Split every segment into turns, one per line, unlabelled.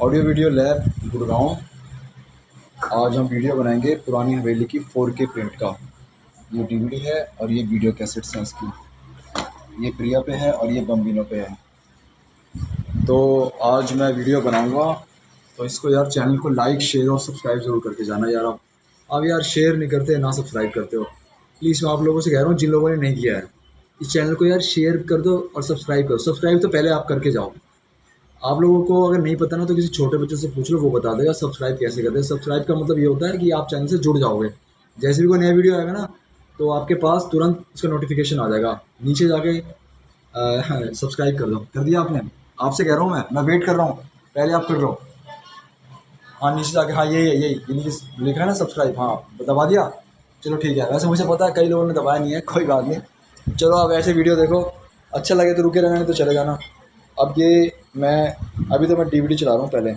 Audio video lab Gurgaon. आज हम video बनाएंगे पुरानी हवेली की 4K प्रिंट का। ये डीवीडी है और ये वीडियो कैसेट्स हैं इसकी। ये प्रिया पे है और ये बम्बिनो पे है। तो आज मैं वीडियो बनाऊंगा, तो इसको यार चैनल को लाइक शेयर और सब्सक्राइब ज़रूर करके जाना यार। आप यार शेयर नहीं करते ना सब्सक्राइब करते हो। प्लीज़ मैं आप लोगों से कह रहा हूँ, जिन लोगों ने नहीं किया है इस चैनल को यार शेयर कर दो और सब्सक्राइब करो। सब्सक्राइब तो पहले आप करके जाओ। आप लोगों को अगर नहीं पता ना तो किसी छोटे बच्चे से पूछ लो, वो बता देगा सब्सक्राइब कैसे करते हैं। सब्सक्राइब का मतलब ये होता है कि आप चैनल से जुड़ जाओगे। जैसे भी कोई नया वीडियो आएगा ना तो आपके पास तुरंत उसका नोटिफिकेशन आ जाएगा। नीचे जाके सब्सक्राइब कर दो। कर दिया आपने? आपसे कह रहा हूँ, मैं वेट कर रहा हूँ, पहले आप कर लो। हाँ नीचे जाके, हाँ यही नीचे लिखा है ना सब्सक्राइब, हाँ दबा दिया। चलो ठीक है, वैसे मुझे पता है कई लोगों ने दबाया नहीं है, कोई बात नहीं। चलो आप ऐसे वीडियो देखो, अच्छा लगे तो रुके रहना, नहीं तो चले जाना। अब ये मैं अभी तो मैं डीवीडी चला रहा हूँ। पहले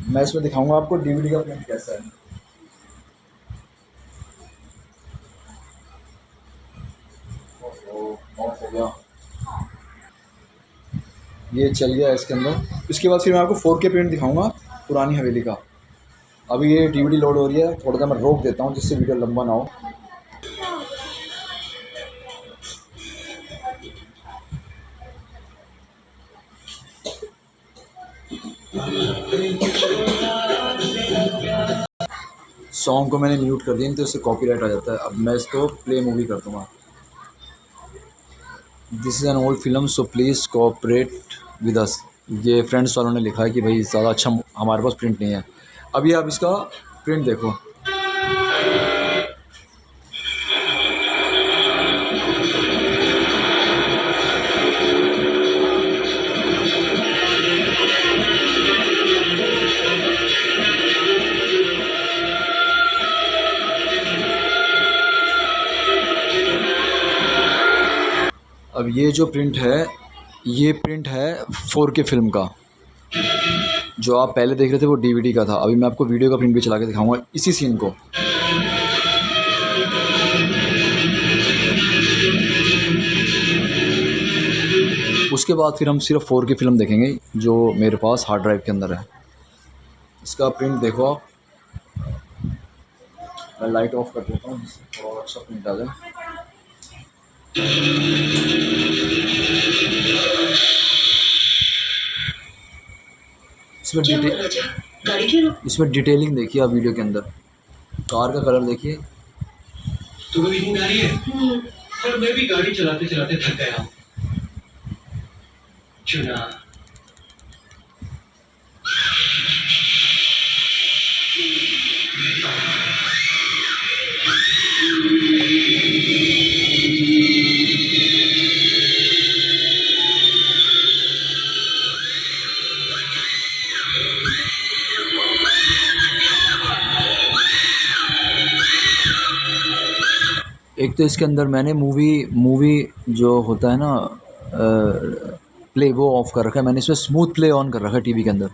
मैं इसमें दिखाऊंगा आपको डीवीडी का प्रिंट कैसा है। ऑफ हो गया, ये चल गया इसके अंदर। इसके बाद फिर मैं आपको 4K प्रिंट दिखाऊंगा पुरानी हवेली का। अभी ये डीवीडी लोड हो रही है, थोड़ा सा मैं रोक देता हूँ जिससे वीडियो लंबा ना हो। सॉन्ग को मैंने म्यूट कर दिया, नहीं तो इससे कॉपीराइट आ जाता है। अब मैं इसको प्ले मूवी कर दूँगा। This is an old film so please cooperate with us. ये फ्रेंड्स वालों ने लिखा है कि भाई ज़्यादा अच्छा हमारे पास प्रिंट नहीं है। अभी आप इसका प्रिंट देखो। अब ये जो प्रिंट है, ये प्रिंट है 4K फिल्म का। जो आप पहले देख रहे थे वो डीवीडी का था। अभी मैं आपको वीडियो का प्रिंट भी चला के दिखाऊंगा इसी सीन को। उसके बाद फिर हम सिर्फ 4K फिल्म देखेंगे जो मेरे पास हार्ड ड्राइव के अंदर है। इसका प्रिंट देखो आप। मैं लाइट ऑफ कर देता हूँ जिससे थोड़ा अच्छा प्रिंट आ जाए। इसमें डिटेलिंग देखिए आप वीडियो के अंदर। कार का कलर देखिए।
तुम्हें भी नींद आ रही है? पर मैं भी गाड़ी चलाते चलाते थक गया हूँ। चुना
एक तो इसके अंदर मैंने मूवी मूवी जो होता है ना प्ले, वो ऑफ़ कर रखा है मैंने। इसमें स्मूथ प्ले ऑन कर रखा है टीवी के अंदर,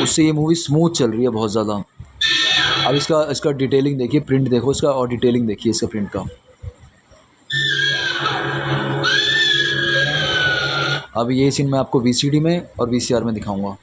उससे ये मूवी स्मूथ चल रही है बहुत ज़्यादा। अब इसका इसका डिटेलिंग देखिए, प्रिंट देखो इसका और डिटेलिंग देखिए इसका प्रिंट का। अब ये सीन मैं आपको VCD में और VCR में दिखाऊंगा।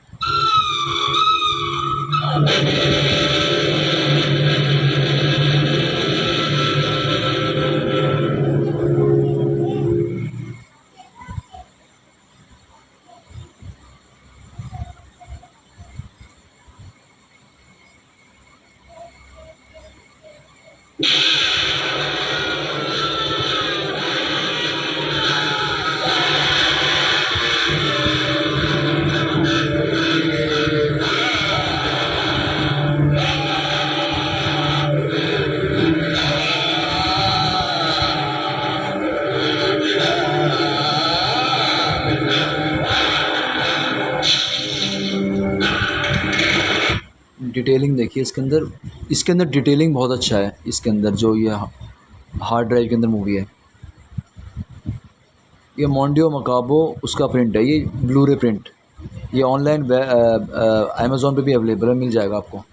डिटेलिंग देखिए इसके अंदर डिटेलिंग बहुत अच्छा है। इसके अंदर जो ये हार्ड ड्राइव के अंदर मूवी है, ये मोंडियो मकाबो उसका प्रिंट है, ये ब्लूरे प्रिंट। ये ऑनलाइन अमेज़ॉन पे भी अवेलेबल है, मिल जाएगा आपको।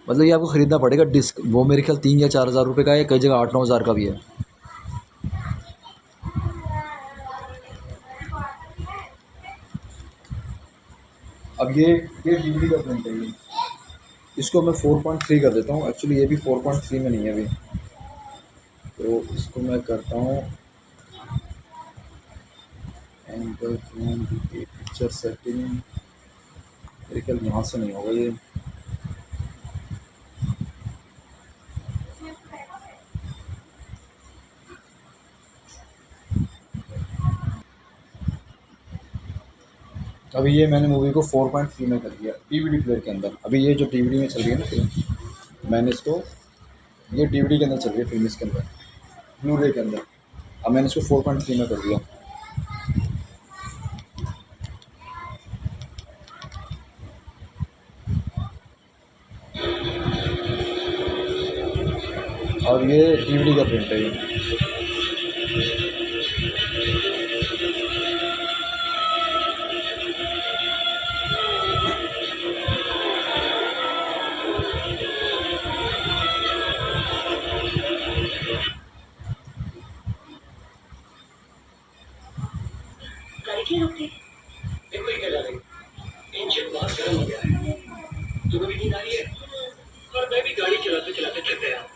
मतलब ये आपको ख़रीदना पड़ेगा डिस्क। वो मेरे ख्याल 3 या 4 हज़ार रुपये का है, कई जगह 8-9 हज़ार का भी है। अब ये डीवीडी का प्रिंट है ये, इसको मैं 4.3 कर देता हूँ। एक्चुअली ये भी 4.3 में नहीं है अभी, तो इसको मैं करता हूँ एंकर जूम पिक्चर सेटिंग, मेरे ख्याल यहाँ से नहीं होगा ये। अभी ये मैंने मूवी को 4.3 में कर दिया डीवीडी प्लेयर के अंदर। अभी ये जो डीवीडी में चल रही है ना फिल्म, मैंने इसको, ये डीवीडी के अंदर चल रही है फिल्म, इसके अंदर ब्लू रे के अंदर, अब मैंने इसको 4.3 में कर दिया। और ये डीवीडी का प्रिंट है ये।
गाड़ी क्यों रुकती? देखो ये क्या जा रही है, इंजन बहुत गर्म हो गया है। तुम्हें भी नींद आ रही है और मैं भी गाड़ी चलाते चलाते थक गया हूँ।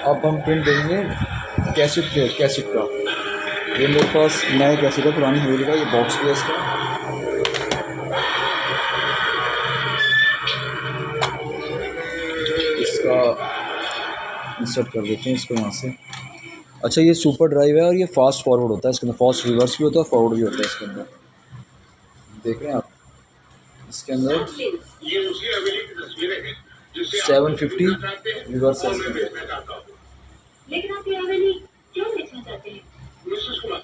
अब हम प्रिंट देंगे कैसेट पे, कैसेट का। ये मेरे पास नया कैसेट है पुरानी हवेली का, ये बॉक्स भी है इसका। इसका इंसर्ट कर देते हैं इसको यहाँ से। अच्छा ये सुपर ड्राइव है और ये फास्ट फॉरवर्ड होता है इसके अंदर, फास्ट रिवर्स भी होता है, फॉरवर्ड भी होता है इसके अंदर, देख रहे हैं आप। इसके अंदर
ये उसी हवेली की तस्वीरें हैं जिसे
750 रिवर्स है इसके अंदर।
लेकिन आप ये हवेली क्यों बेचना चाहते हैं? मिसेस कुमार,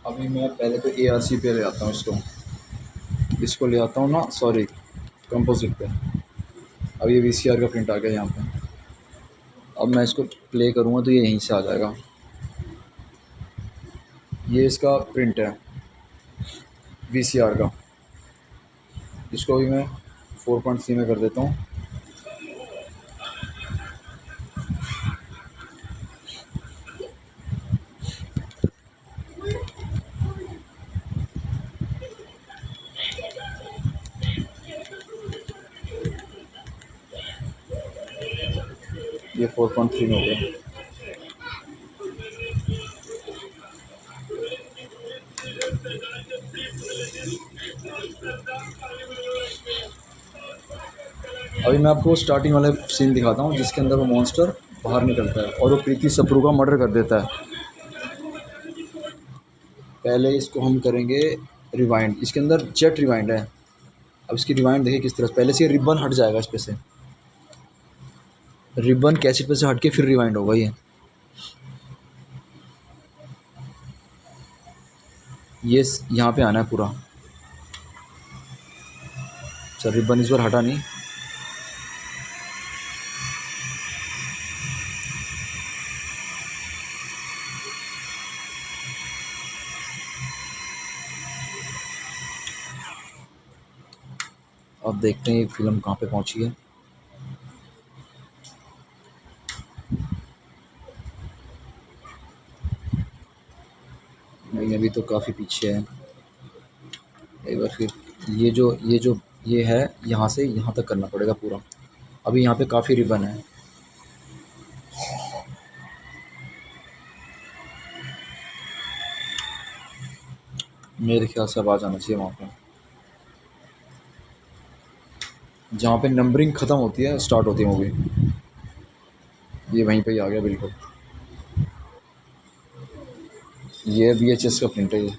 अभी मैं पहले तो ARC पे ले आता हूँ इसको ले आता हूँ ना, सॉरी कंपोजिट पे। अब ये VCR का प्रिंट आ गया यहाँ पे। अब मैं इसको प्ले करूँगा तो ये यहीं से आ जाएगा। ये इसका प्रिंट है VCR का, इसको भी मैं 4.3 में कर देता हूँ। ये 4.3 में हो गया। अभी मैं आपको स्टार्टिंग वाला सीन दिखाता हूँ जिसके अंदर वो मॉन्स्टर बाहर निकलता है और वो प्रीति सप्रू का मर्डर कर देता है। पहले इसको हम करेंगे रिवाइंड, इसके अंदर जेट रिवाइंड है। अब इसकी रिवाइंड देखिए किस तरह से, पहले से रिबन हट जाएगा इस पे से, रिबन कैसेट पे से हट के फिर रिवाइंड होगा। यहाँ पे आना है पूरा। चल रिबन इस बार हटा नहीं। अब देखते हैं ये फिल्म कहाँ पे पहुँची है। नहीं अभी तो काफ़ी पीछे है। एक बार फिर ये है, यहाँ से यहाँ तक करना पड़ेगा पूरा। अभी यहाँ पे काफ़ी रिबन है। मेरे ख्याल से अब आ जाना चाहिए वहाँ पे, जहाँ पे नंबरिंग ख़त्म होती है स्टार्ट होती है मूवी। ये वहीं पे ही आ गया बिल्कुल। ये VHS का प्रिंट है ये।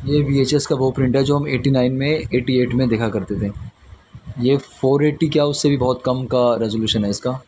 ये VHS का वो प्रिंट है जो हम 89 में 88 में देखा करते थे। ये 480 क्या उससे भी बहुत कम का रेजोल्यूशन है इसका।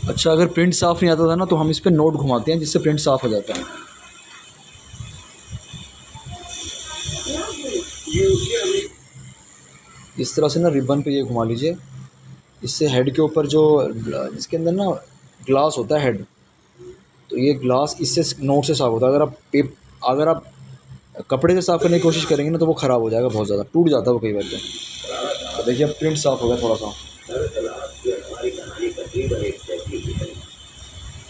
अच्छा अगर प्रिंट साफ़ नहीं आता था ना तो हम इस पे नोट घुमाते हैं जिससे प्रिंट साफ़ हो जाता है। इस तरह से ना रिबन पे ये घुमा लीजिए, इससे हेड के ऊपर जो इसके अंदर ना ग्लास होता है हेड, तो ये ग्लास इससे नोट से साफ़ होता है। अगर आप कपड़े से साफ़ करने की कोशिश करेंगे ना तो वो ख़राब हो जाएगा, बहुत ज़्यादा टूट जाता है वो कई बार तो देखिए अब प्रिंट साफ़ हो गया थोड़ा सा।
दरअसल आपकी और हमारी कहानी तकरीबन एक जैसी ही है।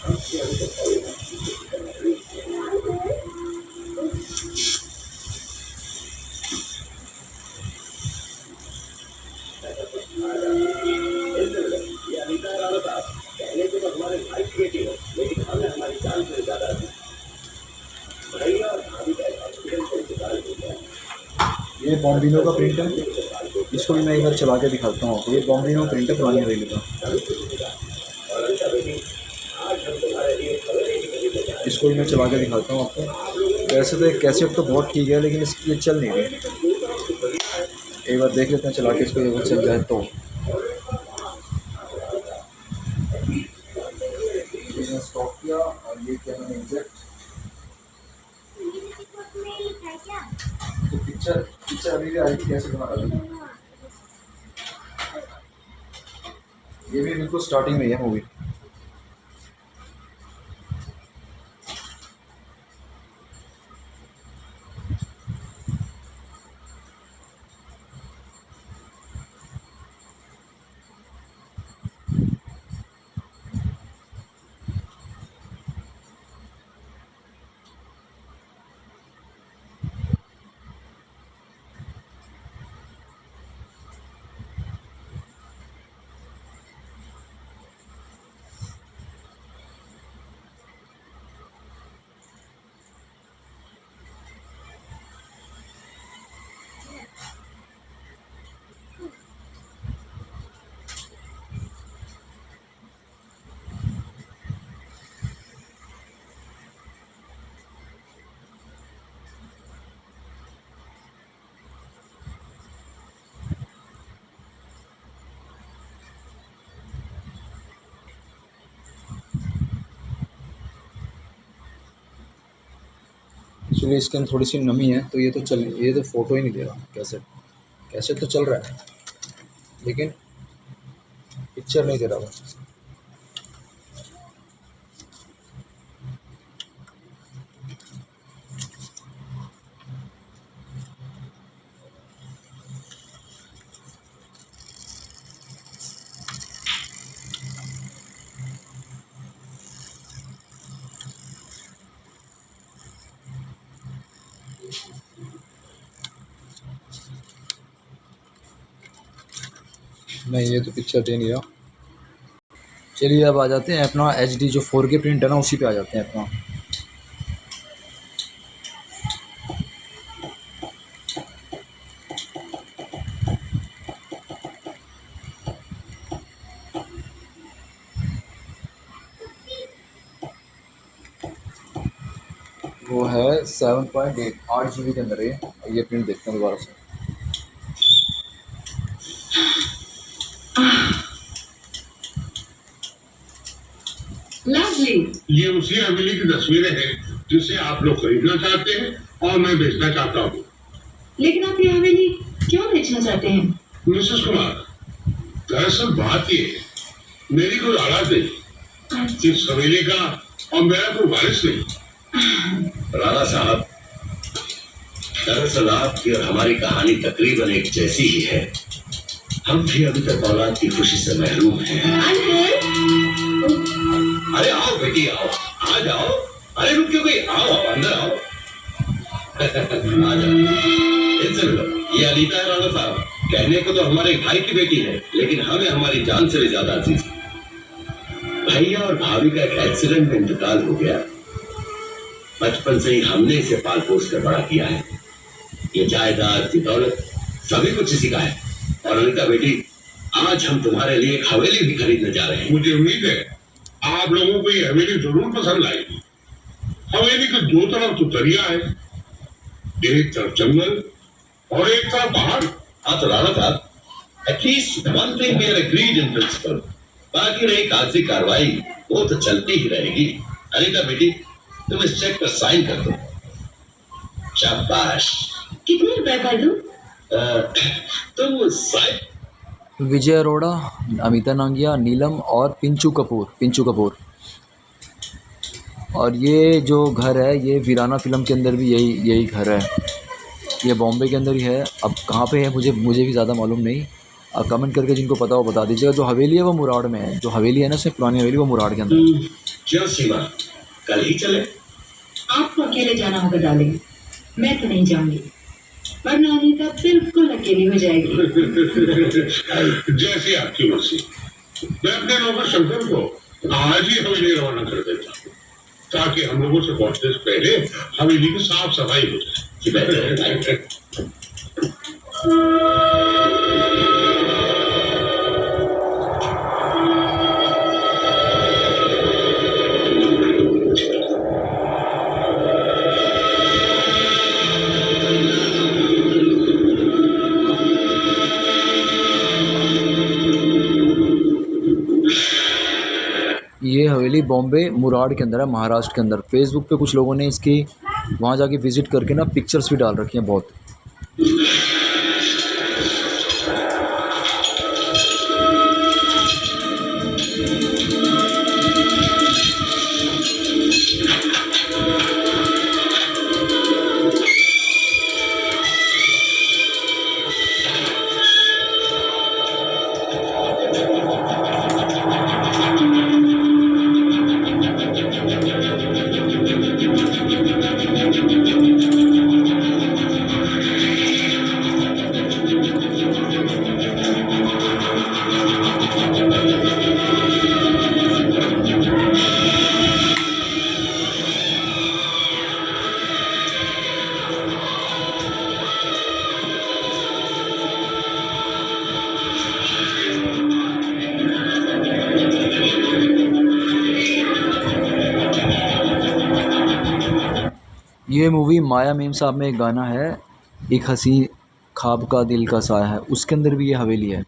हमसे हमको कोई बात नहीं। ये अनीता रावत साहब, पहले तो हमारे भाई की बेटी हो, लेकिन हमें हमारी जान से ज़्यादा भैया और भाभी का एक्सीडेंट से इंतकाल हो गया।
ये बॉम्बिनो का प्रिंट है, इसको भी मैं एक बार चला के दिखाता हूँ आपको। ये बॉम्बिनो प्रिंट है पुरानी हवेली का। इसको भी मैं चला के दिखाता हूँ आपको। वैसे तो एक कैसेट तो बहुत ठीक है लेकिन ये चल नहीं रही। एक बार देख लेते हैं चला के इसको, अगर चल जाए तो। मैंने स्टॉप किया और ये क्या मैंने एग्जैक्ट तो पिक्चर अभी भी आई थी कैसे बना रहा था। ये भी बिल्कुल स्टार्टिंग में है मूवी। एक्चुअली इसके अंदर थोड़ी सी नमी है तो ये तो फ़ोटो ही नहीं दे रहा। कैसेट तो चल रहा है लेकिन पिक्चर नहीं दे रहा वो। नहीं, ये तो पिक्चर दे नहीं रहा। चलिए अब आ जाते हैं अपना HD जो 4K प्रिंट है ना, उसी पे आ जाते हैं अपना। वो है 7.8 8 GB के अंदर है ये प्रिंट देखते हैं दोबारा से।
लवली।
ये उसी हवेली की तस्वीरें हैं जिसे आप लोग खरीदना चाहते हैं और मैं बेचना चाहता हूँ।
लेकिन आप ये हवेली क्यों बेचना चाहते हैं?
मिसेस कुमार, दरअसल बात ये है, मेरी कोई औलाद नहीं, इस हवेली का और मेरा कोई वारिस नहीं।
राणा साहब, दरअसल आपकी और हमारी कहानी तकरीबन एक जैसी ही है। हम भी अभी तक औलाद की खुशी से महरूम हैं। अरे आओ बेटी, आओ, आ जाओ। अरे रुक क्यों गई? आओ आओ, अंदर आओ। आ जाओ। इनसे मिलो, ये अनीता है राणा साहब। कहने को तो हमारे भाई की बेटी है, लेकिन हमें हमारी जान से भी ज्यादा अजीज है। भैया और भाभी का एक एक्सीडेंट में इंतकाल हो गया। बचपन से ही हमने इसे पाल पोस कर बड़ा किया है। ये जायदाद की दौलत सभी कुछ इसी का है। और अनिता बेटी, आज हम तुम्हारे लिए एक हवेली भी खरीदने जा रहे हैं।
मुझे उम्मीद है आप लोगों को ये हवेली जरूर पसंद आएगी। हवेली के दो तरफ तो दरिया है, एक तरफ जंगल और एक तरफ पहाड़।
हाँ तो राणा साहब, at least one thing we are agreed in principle. बाकी रही कागजी कार्रवाई, वो तो चलती ही रहेगी। अनिता बेटी, तुम इस चेक पर साइन कर दो। शाबाश।
कितने रुपए कर दूं?
तुम साइन।
विजय अरोड़ा, अमिता नांगिया, नीलम और पिंचू कपूर। और ये जो घर है ये वीराना फिल्म के अंदर भी यही घर है। ये बॉम्बे के अंदर ही है। अब कहाँ पे है मुझे भी ज़्यादा मालूम नहीं। अब कमेंट करके जिनको पता हो बता दीजिएगा। जो हवेली है वो मुराड़ में है। जो हवेली है ना, सिर्फ पुरानी हवेली, वो मुराड़ के अंदर है।
क्यों सीमा, कल ही चले?
आपको अकेले जाना होगा डार्लिंग, मैं तो नहीं जाऊंगी, वरना अनीता बिल्कुल अकेली हो जाएगी।
जैसी आपकी मर्जी। मैं अपने नौकर शंकर को आज ही हवेली रवाना कर देता हूँ, ताकि हम लोगों से पहुंचने से पहले हवेली की साफ सफाई हो जाए।
बेहतर है।
ये हवेली बॉम्बे मुराड़ के अंदर है, महाराष्ट्र के अंदर। फेसबुक पे कुछ लोगों ने इसकी वहाँ जाके विज़िट करके ना पिक्चर्स भी डाल रखी हैं बहुत। ये मूवी माया मेम साहब में एक गाना है, एक हसी ख्वाब का दिल का साया है, उसके अंदर भी ये हवेली है।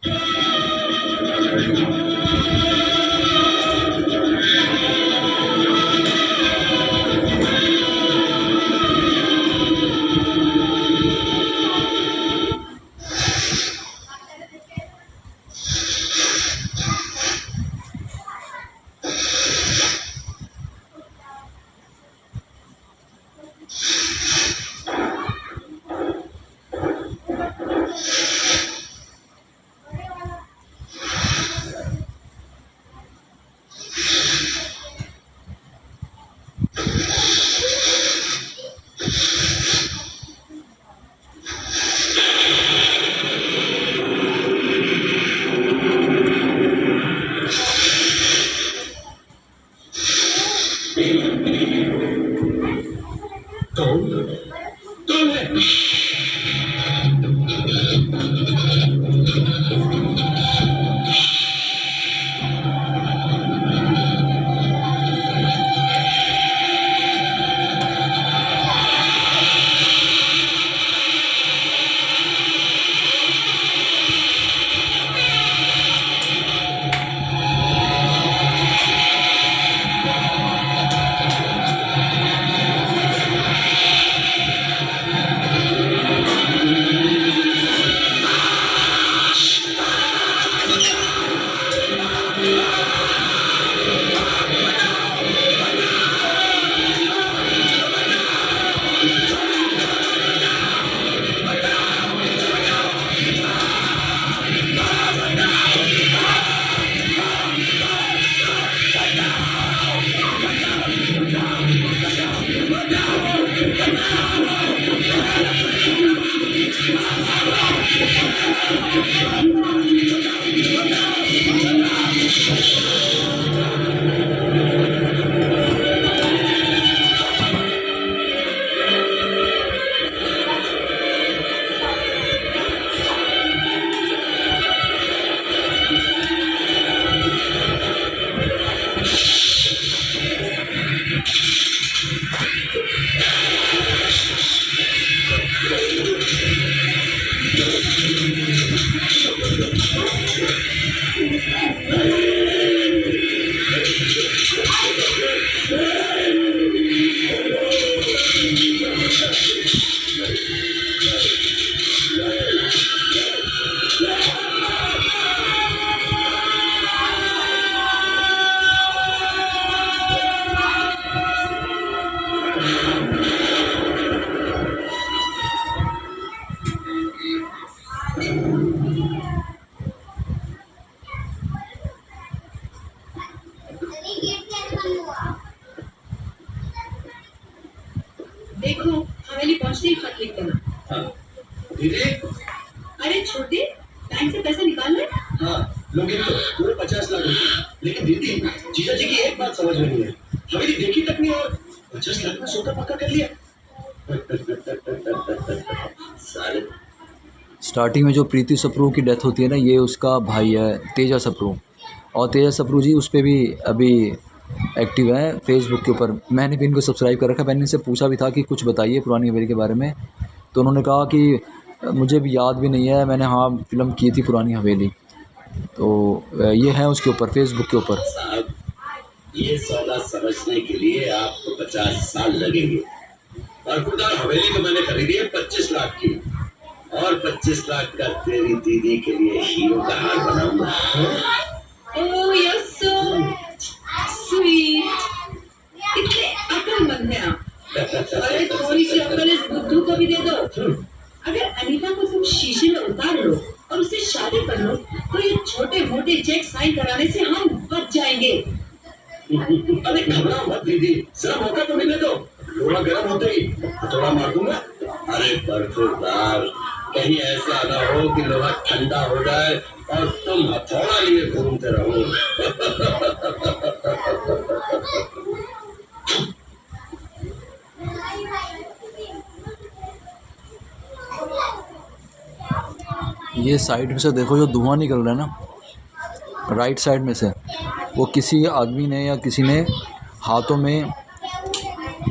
देखो हवेली पहुंचते ही खत लिख देना।
हाँ दीदी।
अरे छोटे, बैंक से पैसा निकाल ले।
हाँ लोग तो पूरे 50 लाख रुपए। लेकिन दीदी जीजा जी की एक बात समझ में नहीं है, हवेली देखी तक नहीं और 50 लाख में सौदा पक्का कर लिया। सारे
स्टार्टिंग में जो प्रीति सप्रू की डेथ होती है ना, ये उसका भाई है तेजा सप्रू। और तेजा सप्रू जी उस पर भी अभी एक्टिव है फेसबुक के ऊपर। मैंने भी इनको सब्सक्राइब कर रखा है। मैंने इनसे पूछा भी था कि कुछ बताइए पुरानी हवेली के बारे में, तो उन्होंने कहा कि मुझे भी याद भी नहीं है, मैंने हाँ फिल्म की थी पुरानी हवेली। तो ये है उसके ऊपर फेसबुक के ऊपर।
साहब ये सौदा समझने के लिए आपको 50 साल लगेंगे। और खुदा हवेली तो मैंने खरीदी है 25 लाख की, और 25 लाख का तेरी दीदी के लिए हीरो का हार बनाऊंगा।
ओह यू सो स्वीट, कितने अक्लमंद हैं आप। अरे थोड़ी सी अक्ल इस बुद्धू को भी दे दो। अगर अनीता को तुम शीशे में उतार लो और उससे शादी कर लो, तो ये छोटे मोटे चेक साइन कराने से हम बच जाएंगे।
अरे घबराओ मत दीदी, जरा मौका तो मिलने दो। थोड़ा गर्म होते ही थोड़ा मार दूंगा। अरे बरफदार, कहीं ऐसा ना हो कि लोहा ठंडा हो जाए और तुम हथौड़ा लिए घूमते रहो।
ये साइड में से देखो जो धुआं निकल रहा है ना, राइट साइड में से, वो किसी आदमी ने या किसी ने हाथों में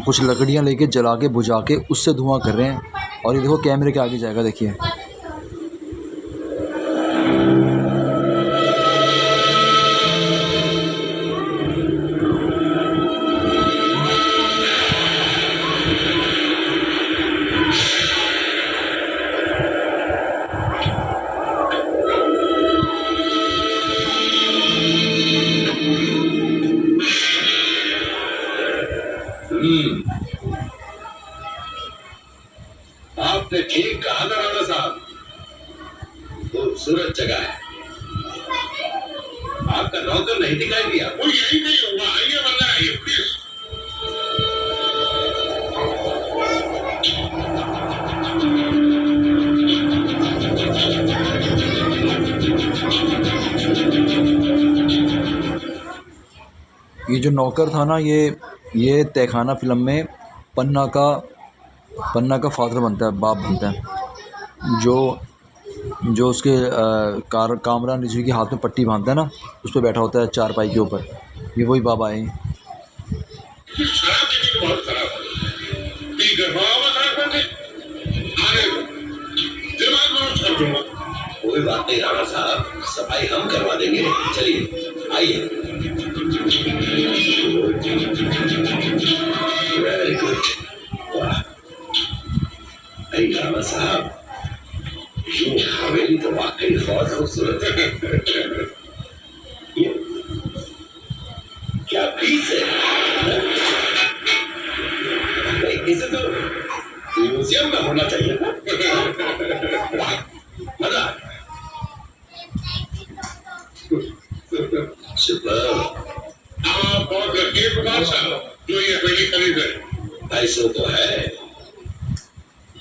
कुछ लकड़ियां लेके जला के बुझा के उससे धुआं कर रहे हैं। और ये देखो कैमरे के आगे जाएगा, देखिए।
आपने ठीक कहा था राणा साहब, खूबसूरत जगह है। आपका नौकर नहीं दिखाई दिया?
वो यही नहीं होगा। आइए बंदा, आइए प्लीज।
ये जो नौकर था ना, ये तहखाना फिल्म में पन्ना का फादर बनता है, बाप बनता है। जो उसके कामरान रिजवी के हाथ में पट्टी बांधता है ना, उस पर बैठा होता है चारपाई के ऊपर, ये वही बाबा है।
शराब की तो बहुत खराब है। पी कर हवा खराब कर दे। अरे दिमाग में छोड़ दूंगा।
कोई बात नहीं राणा साहब, सफाई हम करवा देंगे। चलिए आइए। Very good. वाह नहीं राणा साहब, ये हवेली तो वाकई बहुत खूबसूरत है। ये क्या पीस है? इसे तो म्यूजियम में होना चाहिए था। मजा आ गया।
आप बहुत लकीर प्रकार साहब जो ये हवेली खरीद रहे।
ऐसा तो है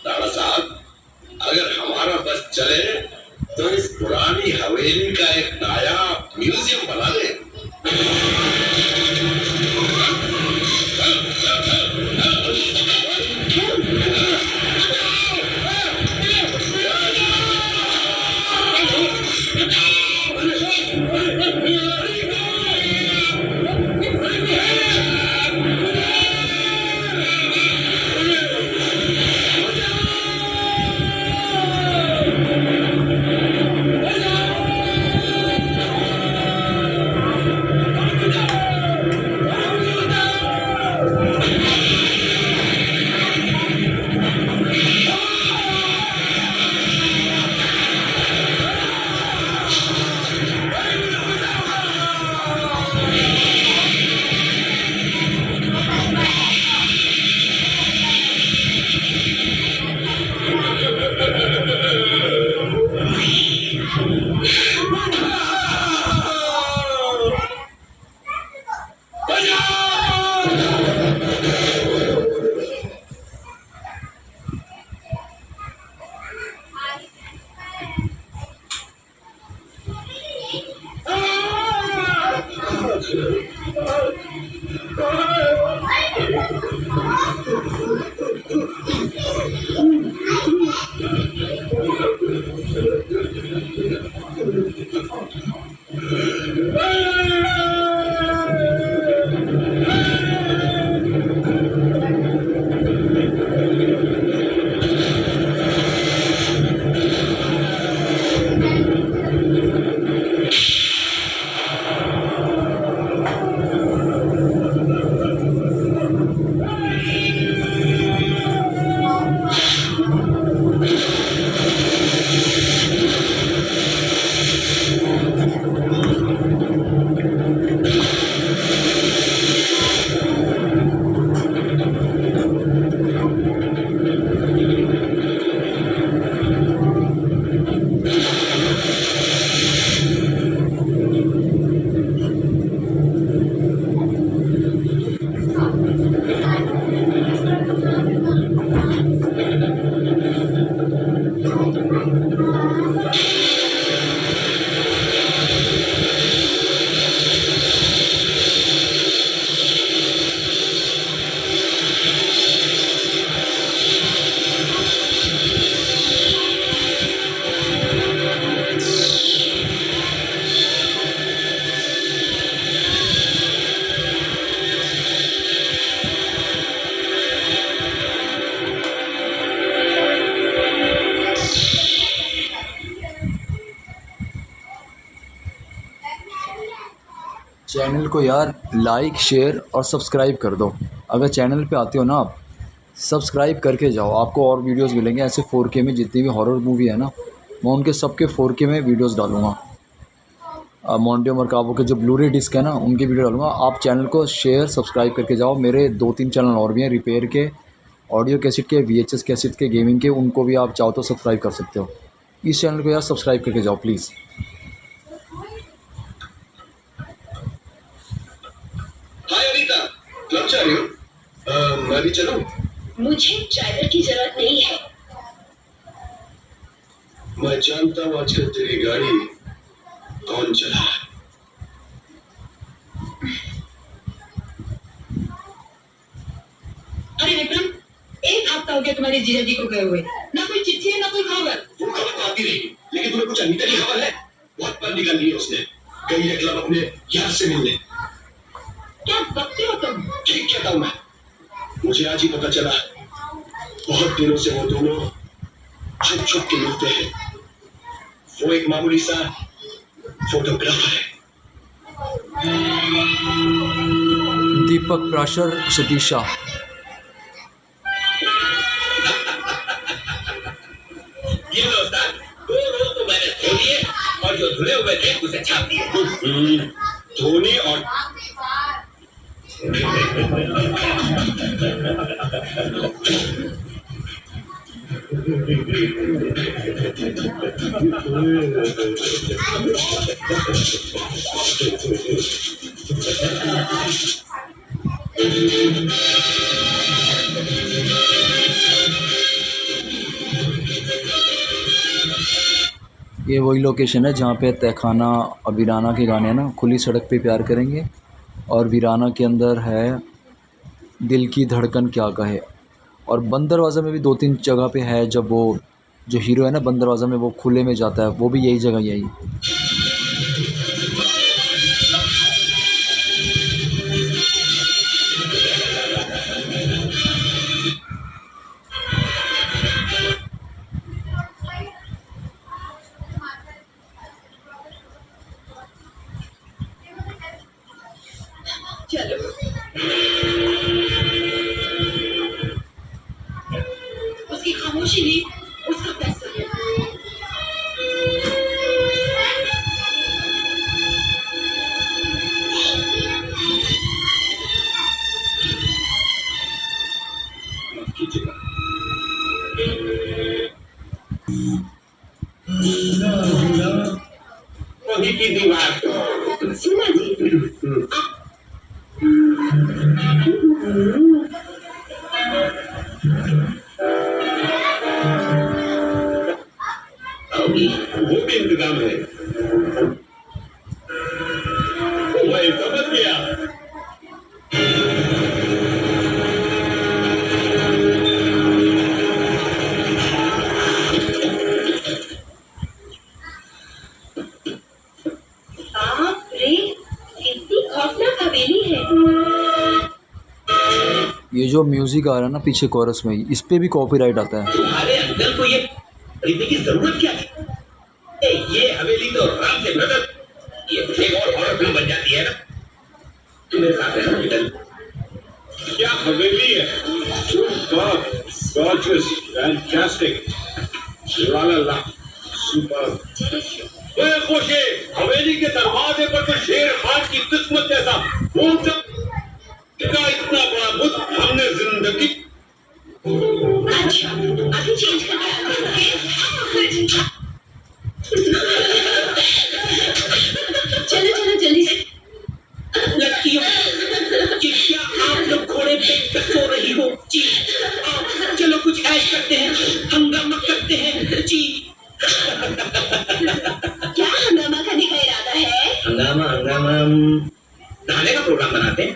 राणा साहब, अगर हमारा बस चले तो इस पुरानी हवेली का एक नया म्यूजियम बना दे।
चैनल को यार लाइक शेयर और सब्सक्राइब कर दो। अगर चैनल पे आते हो ना आप, सब्सक्राइब करके जाओ, आपको और वीडियोस मिलेंगे ऐसे 4K में। जितनी भी हॉरर मूवी है ना, मैं उनके सबके 4K में वीडियोस डालूँगा। मोंटे मरकाबो के जो ब्लूरे डिस्क है ना, उनकी वीडियो डालूँगा। आप चैनल को शेयर सब्सक्राइब करके जाओ। मेरे 2-3 चैनल और भी हैं, रिपेयर के, ऑडियो कैसेट के, VHS कैसेट के, गेमिंग के, उनको भी आप चाहो तो सब्सक्राइब कर सकते हो। इस चैनल को यार सब्सक्राइब करके जाओ प्लीज़।
हाय अनीता, क्लब जा रही हो? मैं भी चलूं?
मुझे ड्राइवर की जरूरत नहीं है।
मैं जानता हूँ आजकल तेरी गाड़ी कौन चला है।
अरे विक्रम, एक हफ्ता हो गया तुम्हारे जीजा जी को गए हुए, ना कोई चिट्ठी है ना कोई खबर।
वो खबर तो आती रहेगी, लेकिन तुम्हें कुछ अनीता की खबर है? बहुत पर निकल ली है उसने, गई है क्लब अपने यार से मिलने।
क्या बकते हो तुम?
ठीक कहता हूँ मैं, मुझे आज ही पता चला। बहुत दिनों से वो दोनों छुप छुप के मिलते हैं। वो एक मामूली सा फोटोग्राफर है।
दीपक प्राशर, सतीशा।
ये लो उस्ताद, 2 रोज तो मैंने धो दिए और जो धुले हुए थे उसे छाप दिए। धोने और
ये वही लोकेशन है जहाँ पे तहखाना और वीराना के गाने हैं ना, खुली सड़क पे प्यार करेंगे, और वीराना के अंदर है दिल की धड़कन क्या कहे। और बंद दरवाज़ा में भी 2-3 जगह पे है, जब वो जो हीरो है ना बंद दरवाज़ा में वो खुले में जाता है, वो भी यही जगह यही।
चलो उसकी खामोशी नहीं, उसका फैसला है।
वही की दीवार
सुना जी,
वो भी इंतजाम है। मैं समझ गया।
बाप रे, कितनी खौफनाक हवेली है।
ये जो म्यूज़िक आ रहा है ना पीछे कोरस में, इस पे भी कॉपीराइट आता है।
तुम्हारे अंकल को ये खरीदने की जरूरत क्या थी? ये हवेली तो राम से ब्रदर, ये एक और हॉरर फिल्म बन जाती है ना। तू मेरे साथ रहना बेटा।
क्या हवेली है? Gorgeous, fantastic, la super। ओए खोशे, हवेली के दरवाजे पर तो शेर खान की किस्मत जैसा ऊंचा का इतना बड़ा बुत हमने जिंदगी।
अच्छा, अभी चेंज करना। चलो चलो जल्दी से।
लड़कियों, जी क्या आप लोग घोड़े पे सो रही हो? जी चलो कुछ ऐश करते हैं, हंगामा करते हैं। जी
क्या हंगामा करने का इरादा है?
हंगामा नहाने का प्रोग्राम बनाते हैं।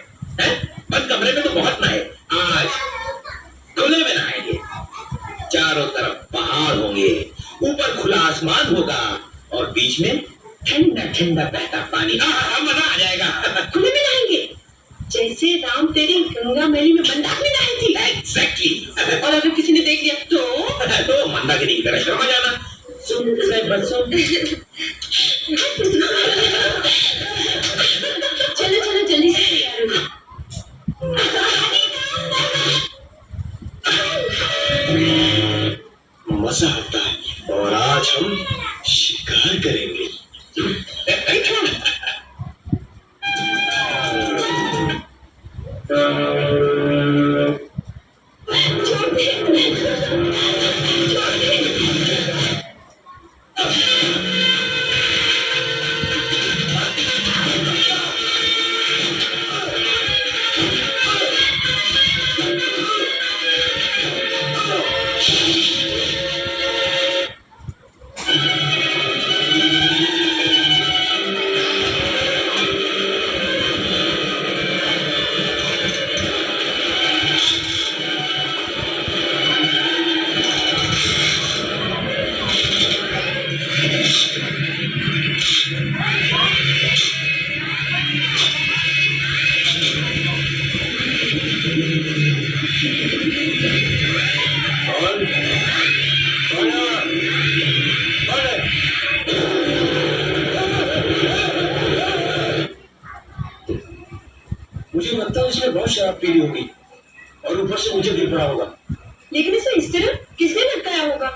बंद कमरे में तो बहुत नहाए, आज खुले में नहाएंगे। चारों तरफ पहाड़ होंगे, ऊपर खुला आसमान होगा और बीच में ठंडा ठंडा बहता पानी। मजा आ जाएगा।
खुले में नहाएंगे, जैसे राम तेरी गंगा मैली में मंदाकिनी नहाई थी।
एग्जैक्टली।
और अगर किसी ने देख लिया तो
मंदाकिनी की तरह शर्मा जाना। सुन
चलो चलो जल्दी से तैयार हो।
मजा आता है और आज हम शिकार करेंगे। मुझे लगता है उसने बहुत शराब पी ली होगी और ऊपर से मुझे गिर पड़ा होगा।
लेकिन इसे इस तरह किसने लटकाया होगा?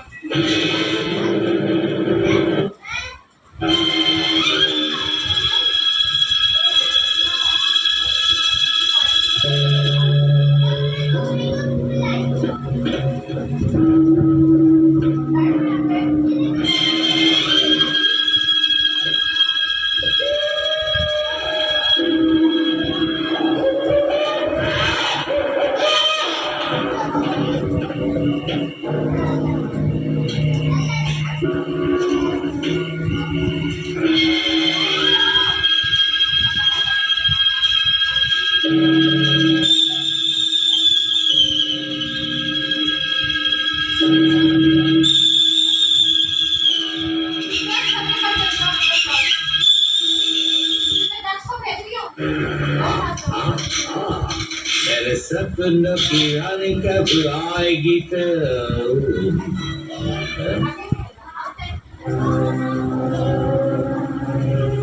सपनों की रानी कब आएगी तो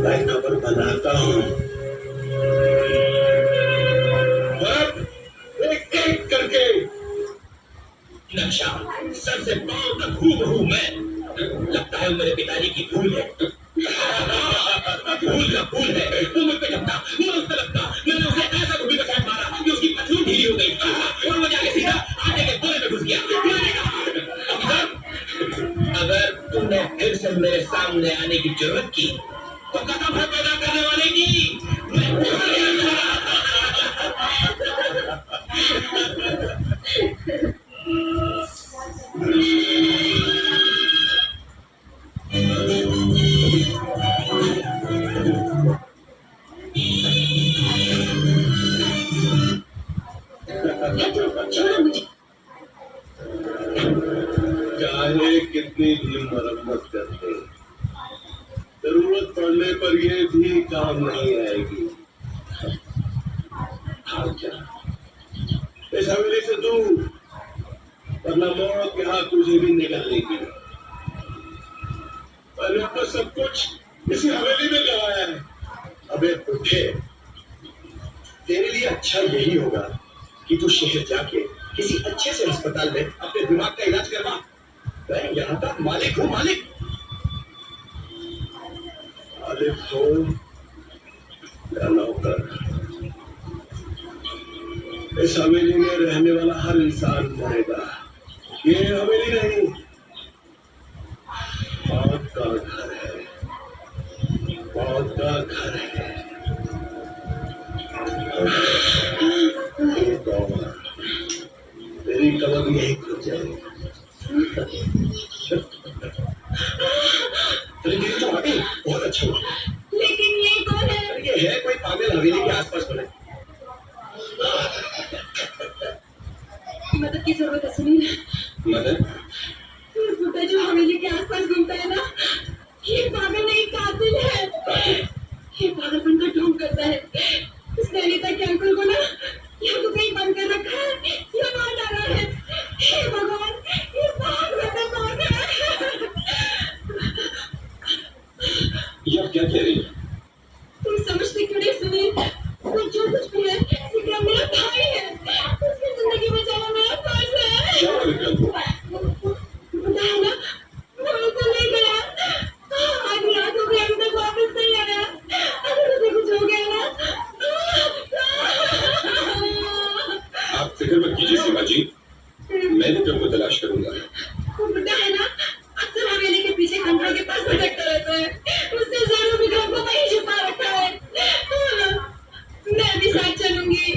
मैं खबर बनाता हूँ। एक एक करके नक्शा सर से पांव तक हूबहू मैं, लगता है मेरे पिताजी की भूल है। भूल का फूल है, वो मुझ पे लगता, वो उस पे लगता, मैंने उसे ऐसा गोभी का शॉट मारा कि उसकी पसली ढीली हो गई और वो जाके सीधा आटे के बोरे में घुस गया। अगर तूने फिर से मेरे सामने आने की जरूरत की तो कसम है पैदा करने वाले की मैं
छोड़ो मुझे।
चाहे कितनी भी मरम्मत कर ले, जरूरत पड़ने पर ये भी काम नहीं आएगी। भाग जा इस हवेली से दूर, वरना मौत के हाथ तुझे भी निकल लेगी। मैंने अपना सब कुछ इसी हवेली में गवाया है। अबे बुढ़े, तेरे लिए अच्छा यही होगा कि तू शहर जाके किसी अच्छे से अस्पताल में अपने दिमाग का इलाज करवा। मैं यहाँ का मालिक हूँ, मालिक हो या नौकर। इस हवेली में रहने वाला हर इंसान मरेगा। ये हवेली नहीं, मौत का घर है, मौत का घर है। तेरी कमर यही खुल जाएगी। तो अभी बहुत अच्छा हुआ।
लेकिन ये कौन है?
ये है कोई पागल हवेली के आसपास बने।
मदद की जरूरत है सुनील।
मदद?
ये बुड्ढा जो हवेली के आसपास घूमता है ना, ये पागल नहीं कातिल है। ये पागलपन का ढोंग करता है। उसने अनीता के अंकल को ना या तो कहीं बंद कर रखा है या मार डाला है। हे भगवान, ये पागल कौन है?
ये आप क्या कह रही है?
तुम समझते क्यों नहीं सुनील? वो जो कुछ भी है विक्रम मेरा भाई है। उसकी जिंदगी बचाना मेरा फर्ज है।
क्या हुआ विक्रम को?
पता है ना, वो उसे ले गया। आज रात हो गई, अभी तक वापस नहीं आया। अगर उसे कुछ हो गया ना।
आप फिक्र मत कीजिए सीमा जी, मैं विक्रम को तलाश करूंगा।
वो बुड्ढा है ना, अक्सर हवेली के पीछे खंडरों के पास भटकता रहता है। उसने जरूर विक्रम को वहीं छुपा रखा है। मैं भी साथ चलूंगी।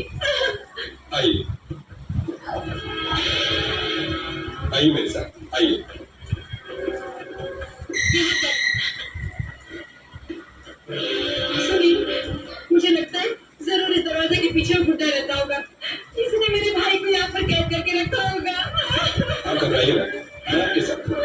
आइए आइए मेरे साथ आइए।
सुनील, मुझे लगता है जरूर इस दरवाजे के पीछे बुड्ढा रहता होगा। किसी ने मेरे भाई को यहाँ पर कैद करके रखा होगा।
आप घबराइए ना, मैं आपके साथ हूँ।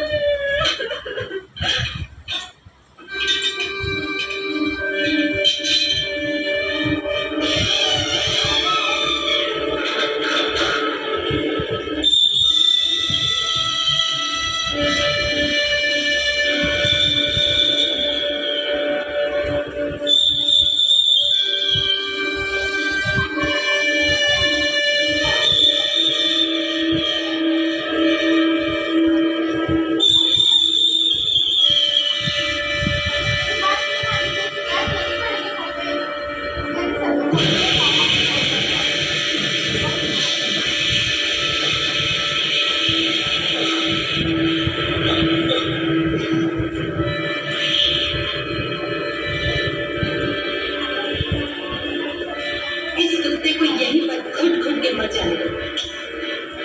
इस कुत्ते को यहीं पर घुट घुट के मर जाने दो।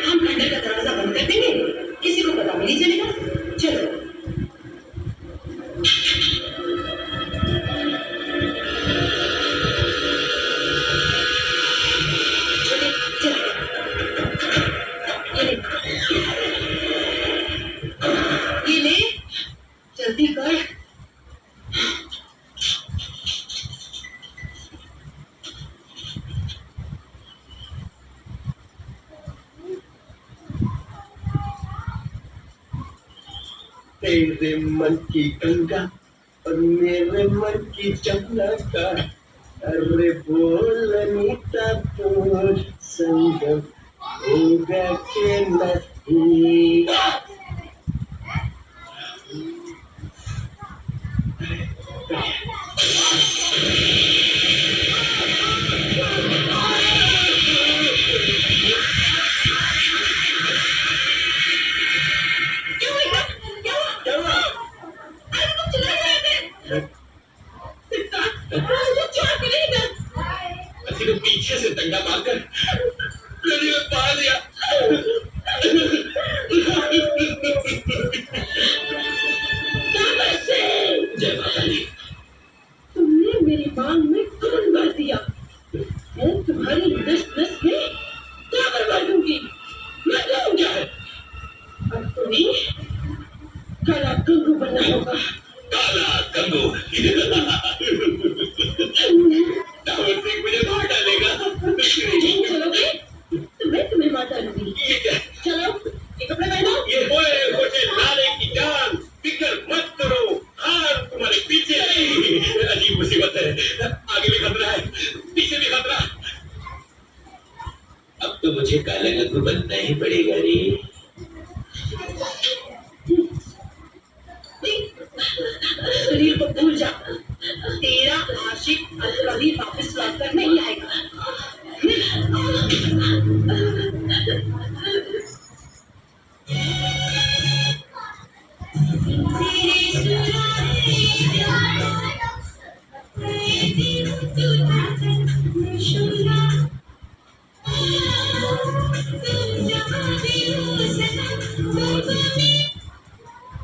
हम खंडर का दरवाजा बंद कर देंगे, किसी को पता भी नहीं चलेगा। चलो।
तेरे मन की गंगा और मेरे मन की जमुना का, अरे बोल अनीता बोल संगम होगा के नहीं।
क्या हुआ? क्या हुआ? अरे तुम चले गए थे। मुझे छोड़ के नहीं गए।
किसी को पीछे से डंडा मारकर गली में पा दिया। जय माता दी।
तुमने मेरी मांग में खून भर दिया। मैं तुम्हारी नस नस में जाकर भर दूंगी। मैं जाऊं क्या है? अब तुम्हें काला गंगू बनना होगा।
काला गंगू। दावत सिंह मुझे मार डालेगा।
नहीं चलोगे तो मैं तुम्हें मार डालूंगी।
ये क्या?
चलो ये कपड़े पहनो।
ये होए होटे लाले की जान, फिक्र मत करो, हार तुम्हारे पीछे है। अजीब मुसीबत है, आगे भी खतरा है, पीछे भी खतरा। अब तो मुझे काला गंगू बनना ही पड़ेगा रे।
शरीर को भूल जा। तेरा आशिक अब कभी वापस लौट कर नहीं आएगा।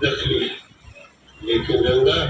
लक्ष्मी, लेकिन गंगा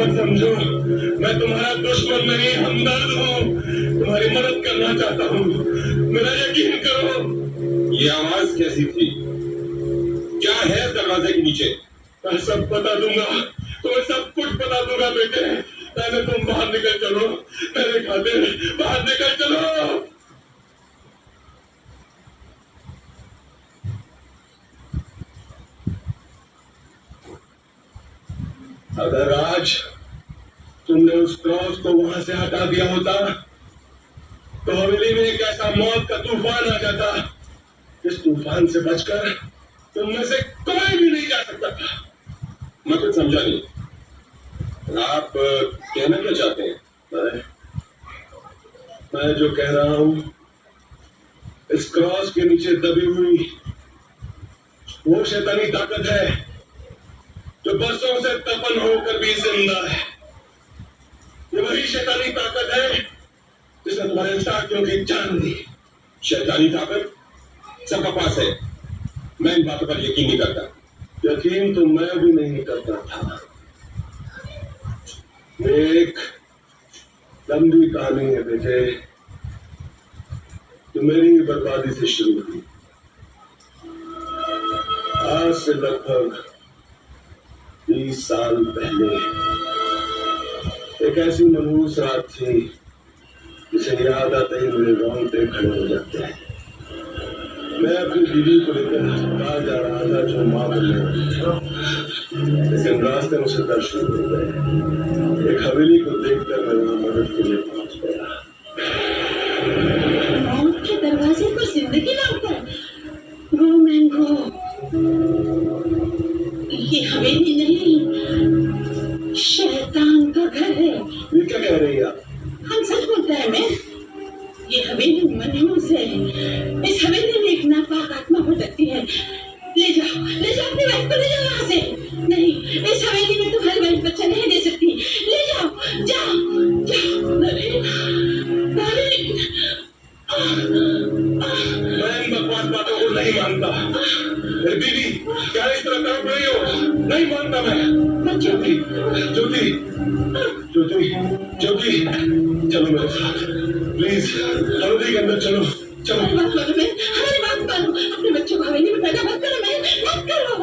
समझो, मैं तुम्हारा दुश्मन नहीं हमदर्द हूँ, तुम्हारी मदद करना चाहता हूँ, मेरा यकीन करो।
ये आवाज कैसी थी? क्या है दरवाजे के नीचे?
मैं सब बता दूंगा, तुम्हें सब कुछ बता दूंगा बेटे। पहले तुम बाहर निकल चलो, मेरे खातिर बाहर निकल चलो। अगर आज
तुमने उस क्रॉस को वहां से हटा दिया होता तो हवेली में एक ऐसा मौत का तूफान आ जाता। इस तूफान से बचकर तुम में से कोई भी नहीं जा सकता था। मैं कुछ समझा नहीं। आप कहना क्या चाहते हैं? मैं जो कह रहा हूं, इस क्रॉस के नीचे दबी हुई वो शैतानी ताकत है जो बरसों से तपन होकर भी जिंदा है। ये वही शैतानी ताकत है जिसने तुम्हारे साथियों की जान दी। शैतानी ताकत सबका पास है। मैं इन बातों पर यकीन नहीं करता। यकीन तो मैं भी नहीं करता था। एक लंबी कहानी है बेटे, जो मेरी बर्बादी से शुरू हुई। आज से लगभग 20 साल पहले एक ऐसी मनहूस रात थी जिसे याद आते ही मेरे रोंगटे खड़े हो जाते हैं। मैं अपनी बीवी को लेकर अस्पताल जा रहा था जो मां बनने वाली थी, लेकिन रास्ते में उसे दर्शन हो गए। एक हवेली को देखकर मैं वहां मदद के लिए पहुंच गया।
मौत के दरवाजे पर जिंदगी लाता है। रो मैन रो। ये हवेली नहीं, शैतान का घर है।
ये क्या कह रही है आप?
हम सच बोलते हैं मैं। ये हवेली मनहूस है। इस हवेली में एक नापाक आत्मा हो सकती है। ले जाओ अपने बहन को, ले जाओ यहाँ से। नहीं, इस हवेली में तुम्हारी बहन बच्चा नहीं दे सकती। ले जाओ, जाओ जाओ।
मैं इन बकवास बातों को नहीं मानता। मेरी बीवी क्या इस तरह कर रही हो? नहीं मानता मैं। ज्योति ज्योति ज्योति ज्योति, चलो मेरे साथ प्लीज। हवेली के अंदर चलो चलो।
बात मानो मैं, हमारी बात मानो। अपने बच्चों को हवेली में पैदा मत करो मैं, मत करो।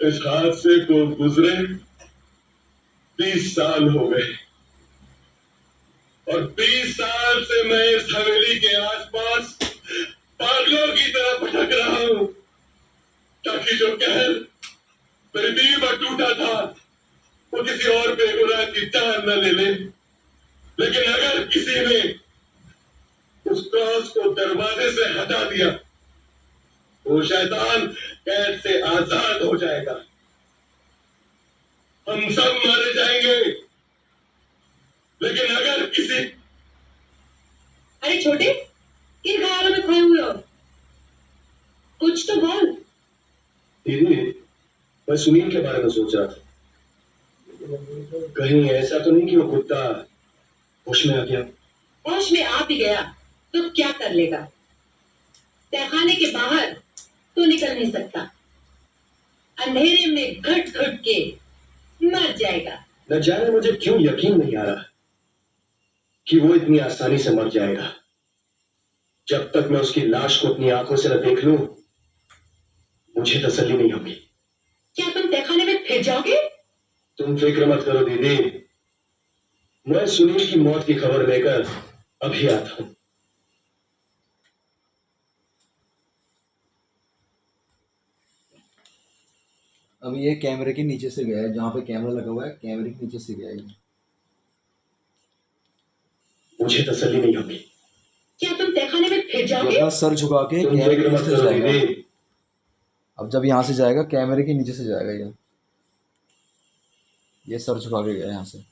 इस हादसे को गुजरे 20 साल हो गए और 20 साल से मैं इस हवेली के आसपास पागलों की तरह भटक रहा हूं, ताकि जो कहर मेरे दिल पर टूटा था वो किसी और बेगुनाह की जान न ले ले। लेकिन अगर किसी ने उस क्रॉस को दरवाजे से हटा दिया, वो शैतान कैद से आजाद हो जाएगा। हम सब मारे जाएंगे, लेकिन अगर किसी...
अरे छोटे, किन ख्यालों में खोए हुए हो? कुछ तो बोल।
दीदी, मैं सुनील के बारे में सोच रहा था। कहीं ऐसा तो नहीं कि वो कुत्ता होश में आ गया?
होश में आ भी गया तो क्या कर लेगा? तहखाने के बाहर तो निकल नहीं सकता, अंधेरे में घुट घुट के मर जाएगा।
न जाने मुझे क्यों यकीन नहीं आ रहा कि वो इतनी आसानी से मर जाएगा। जब तक मैं उसकी लाश को अपनी आंखों से न देख लूं, मुझे तसल्ली नहीं होगी।
क्या तुम तहखाने में फिर जाओगे?
तुम फिक्र मत करो दीदी, मैं सुनील की मौत की खबर लेकर अभी आता हूं।
अब ये कैमरे के नीचे से गया है, जहाँ पे कैमरा लगा हुआ है कैमरे के नीचे से गया है ये।
मुझे तसल्ली नहीं होगी।
क्या तुम तहखाने में फिर
ये
जाओगे?
अपना सर झुका के
तुम
कैमरे
फिक्र
के
मत
नीचे से
करो
जाएगा।
दीदी।
अब जब यहाँ से जाएगा कैमरे के नीचे से जाएगा ये सर झुका के गया यहाँ से।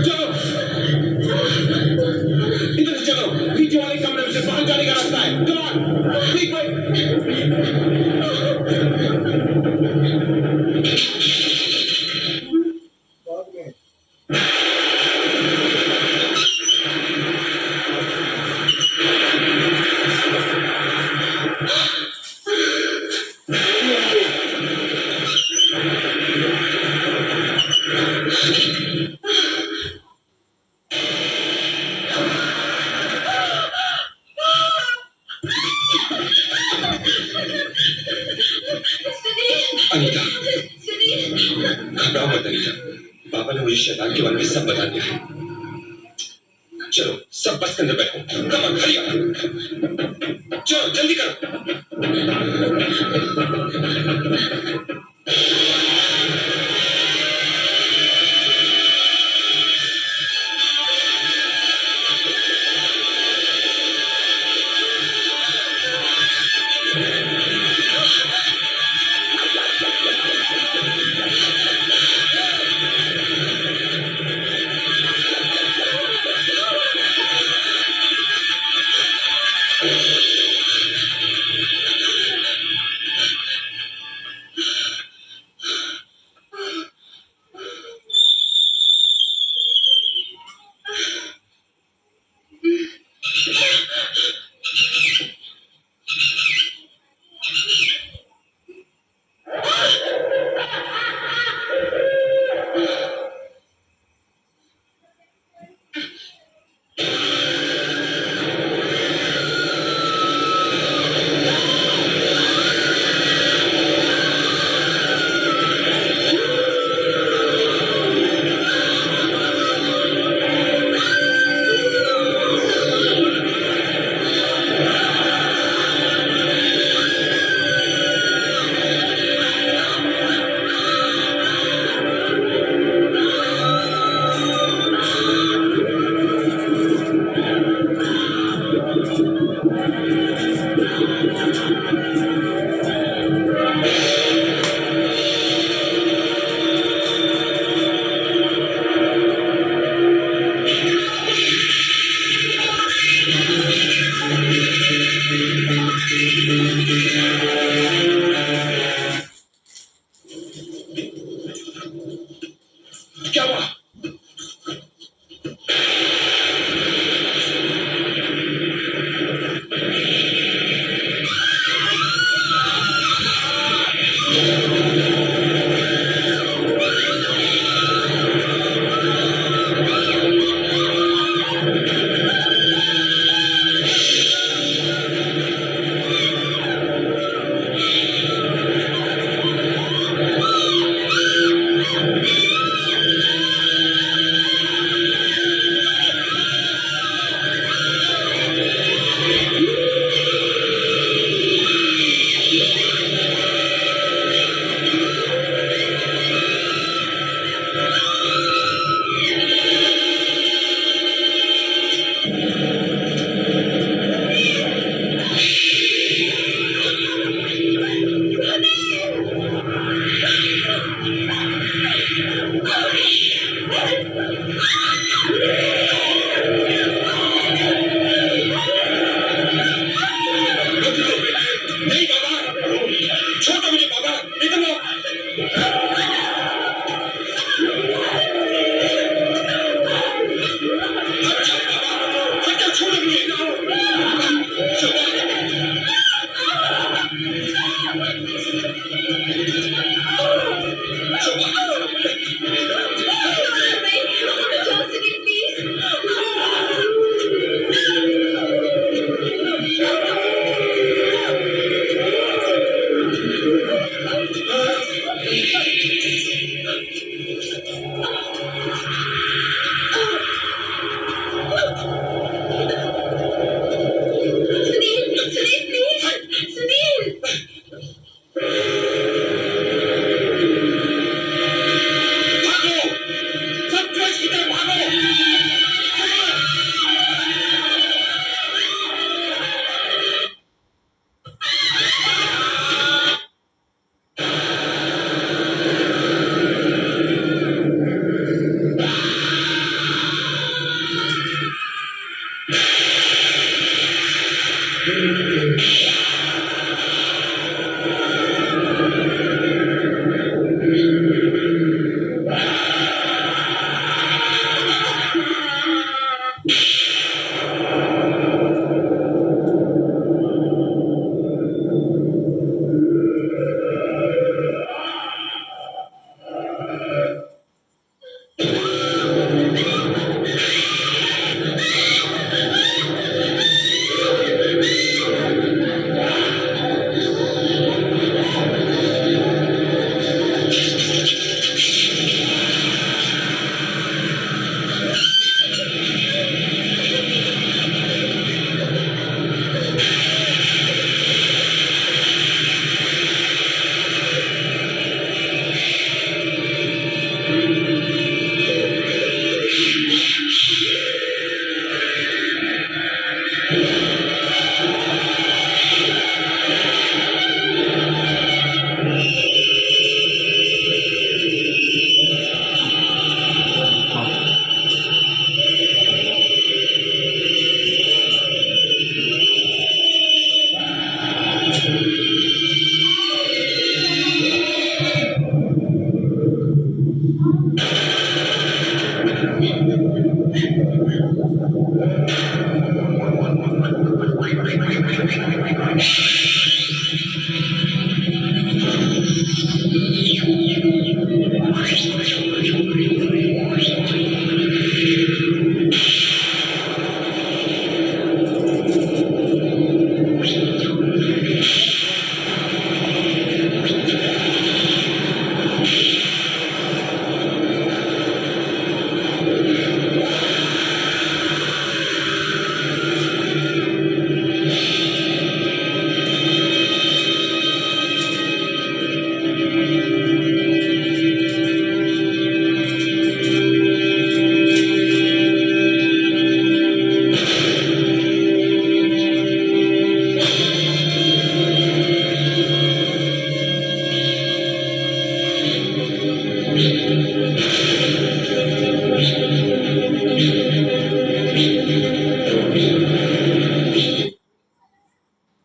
चलो इधर से चलो, पीछे वाले कमरे में से बाहर जाने का रास्ता है। कम ऑन, ठीक भाई। अनीता, घबराओ मत अनीता, पापा ने मुझे शैतान के बारे में सब बता दिया है। चलो सब बस के अंदर बैठो, कम ऑन हरी अप, चलो जल्दी करो।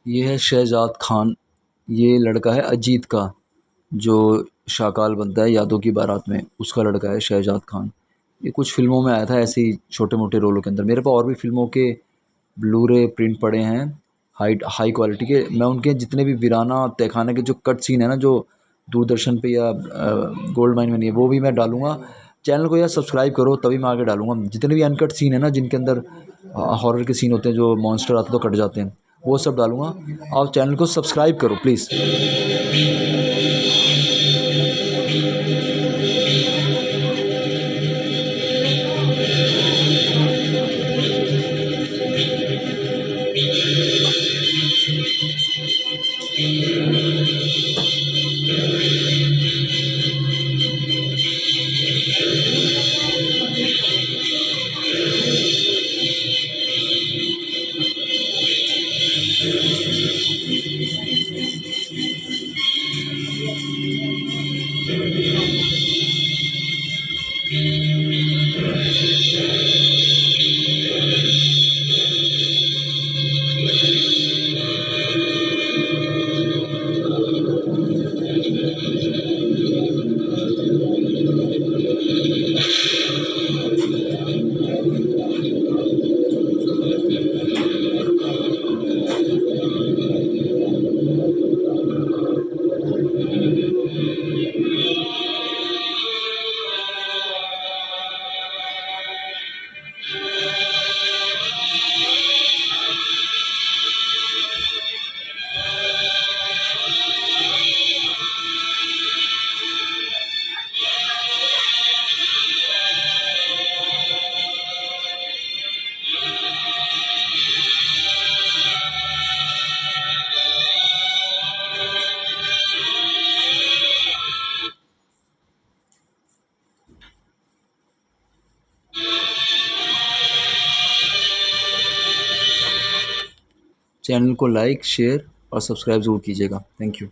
ये है शहजाद खान, ये लड़का है अजीत का, जो शाकाल बनता है यादों की बारात में, उसका लड़का है शहजाद खान। ये कुछ फ़िल्मों में आया था ऐसे ही छोटे मोटे रोलों के अंदर। मेरे पास और भी फ़िल्मों के ब्लूरे प्रिंट पड़े हैं हाई क्वालिटी के। मैं उनके जितने भी वीराना तहखाना के जो कट सीन है ना, जो दूरदर्शन पे या गोल्ड माइन में नहीं है, वो भी मैं डालूँगा। चैनल को यार सब्सक्राइब करो, तभी मैं आगे डालूँगा। जितने भी अनकट सीन है ना, जिनके अंदर हॉरर के सीन होते हैं, जो मॉन्स्टर आते तो कट जाते हैं, वो सब डालूँगा। आप चैनल को सब्सक्राइब करो प्लीज़। चैनल को लाइक, शेयर और सब्सक्राइब ज़रूर कीजिएगा। Thank you.